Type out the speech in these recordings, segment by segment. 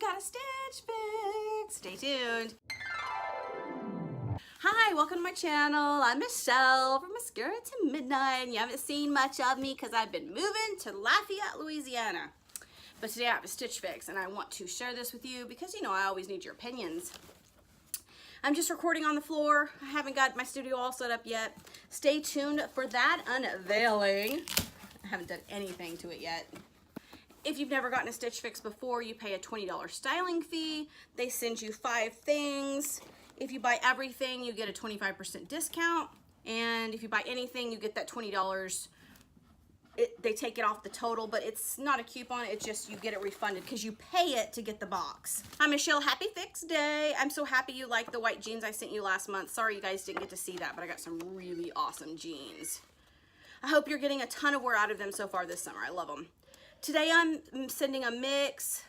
got a stitch fix. Stay tuned. Hi, welcome to my channel. I'm Michelle from Mascara to Midnight, and you haven't seen much of me because I've been moving to Lafayette, Louisiana. But today I have a stitch fix, and I want to share this with you because, you know, I always need your opinions. I'm just recording on the floor. I haven't got my studio all set up yet. Stay tuned for that unveiling. I haven't done anything to it yet. If you've never gotten a stitch fix before, you pay a $20 styling fee. They send you 5 things. If you buy everything, you get a 25% discount. And if you buy anything, you get that $20. They take it off the total, but it's not a coupon. It's just you get it refunded because you pay it to get the box. Hi, Michelle. Happy Fix Day. I'm so happy you like the white jeans I sent you last month. Sorry you guys didn't get to see that, but I got some really awesome jeans. I hope you're getting a ton of wear out of them so far this summer. I love them. Today I'm sending a mix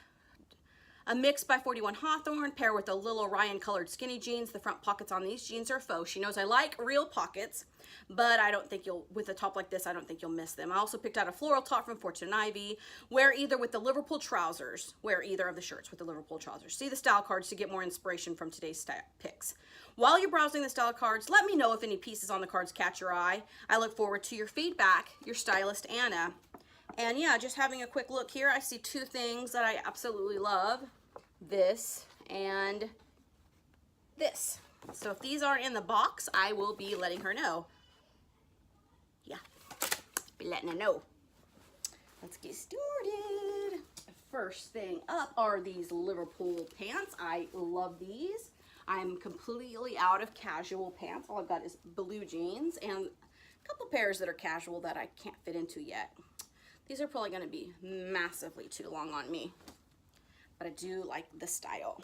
by 41 Hawthorne paired with a little Orion colored skinny jeans. The front pockets on these jeans are faux. She knows I like real pockets, but I don't think with a top like this, I don't think you'll miss them. I also picked out a floral top from Fortune Ivy. Wear either with the Liverpool trousers. Wear either of the shirts with the Liverpool trousers. See the style cards to get more inspiration from today's picks. While you're browsing the style cards, let me know if any pieces on the cards catch your eye. I look forward to your feedback. Your stylist, Anna. And yeah, just having a quick look here, I see 2 things that I absolutely love. This and this. So if these aren't in the box, I will be letting her know. Yeah, be letting her know. Let's get started. First thing up are these Liverpool pants. I love these. I'm completely out of casual pants. All I've got is blue jeans and a couple pairs that are casual that I can't fit into yet. These are probably going to be massively too long on me, but I do like the style.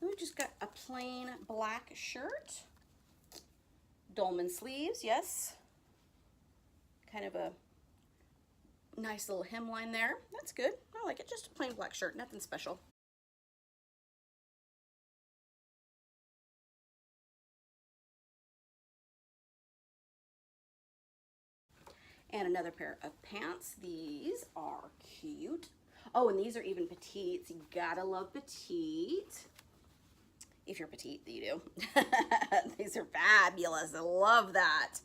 Then we just got a plain black shirt, dolman sleeves, yes. Kind of a nice little hemline there. That's good. I like it. Just a plain black shirt, nothing special. And another pair of pants. These are cute. Oh, and these are even petites. You gotta love petite. If you're petite, you do. These are fabulous. I love that.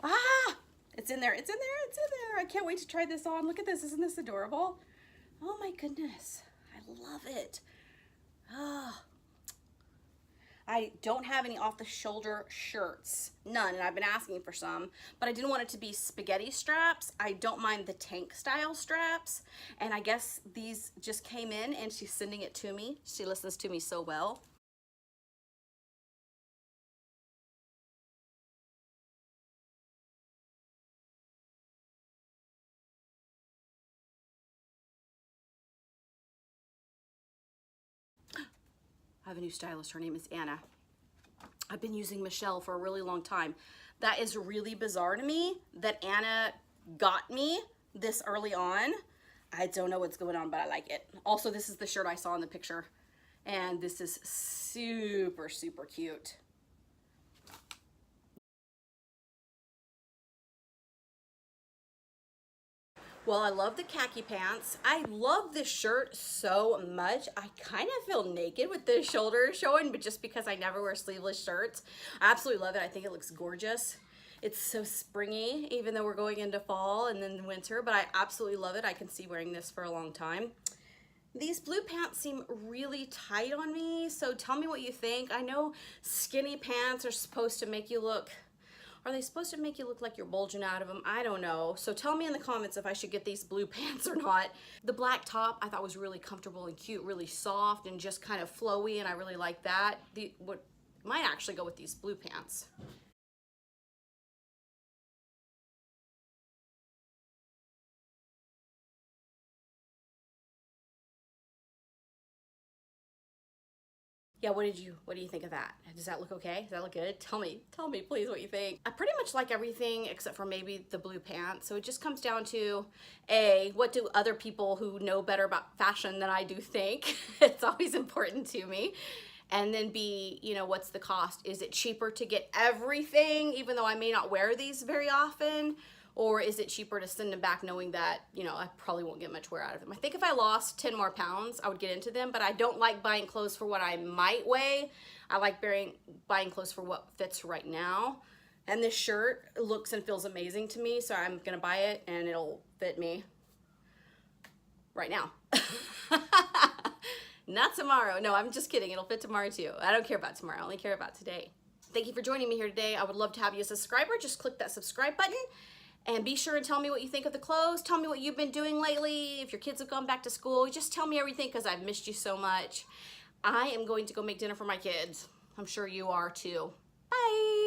Ah, it's in there. It's in there. It's in there. I can't wait to try this on. Look at this. Isn't this adorable? Oh my goodness. I love it. Oh. I don't have any off-the-shoulder shirts, none, and I've been asking for some, but I didn't want it to be spaghetti straps. I don't mind the tank style straps, and I guess these just came in and she's sending it to me. She listens to me so well. I have a new stylist. Her name is Anna. I've been using Michelle for a really long time. That is really bizarre to me that Anna got me this early on. I don't know what's going on, but I like it. Also, this is the shirt I saw in the picture, and this is super, super cute. Well, I love the khaki pants. I love this shirt so much. I kind of feel naked with the shoulders showing, but just because I never wear sleeveless shirts. I absolutely love it. I think it looks gorgeous. It's so springy, even though we're going into fall and then winter, but I absolutely love it. I can see wearing this for a long time. These blue pants seem really tight on me, so tell me what you think. I know skinny pants are supposed to make you look... Are they supposed to make you look like you're bulging out of them? I don't know. So tell me in the comments if I should get these blue pants or not. The black top I thought was really comfortable and cute, really soft and just kind of flowy, and I really like that. What might actually go with these blue pants. Yeah, what do you think of that? Does that look okay? Does that look good? Tell me please what you think. I pretty much like everything except for maybe the blue pants. So it just comes down to A, what do other people who know better about fashion than I do think? It's always important to me. And then B, you know, what's the cost? Is it cheaper to get everything, even though I may not wear these very often? Or is it cheaper to send them back knowing that, you know, I probably won't get much wear out of them? I think if I lost 10 more pounds, I would get into them, but I don't like buying clothes for what I might weigh. I like buying clothes for what fits right now. And this shirt looks and feels amazing to me, so I'm gonna buy it and it'll fit me right now. Not tomorrow. No, I'm just kidding. It'll fit tomorrow too. I don't care about tomorrow. I only care about today. Thank you for joining me here today. I would love to have you as a subscriber. Just click that subscribe button. And be sure and tell me what you think of the clothes. Tell me what you've been doing lately. If your kids have gone back to school, just tell me everything because I've missed you so much. I am going to go make dinner for my kids. I'm sure you are too. Bye.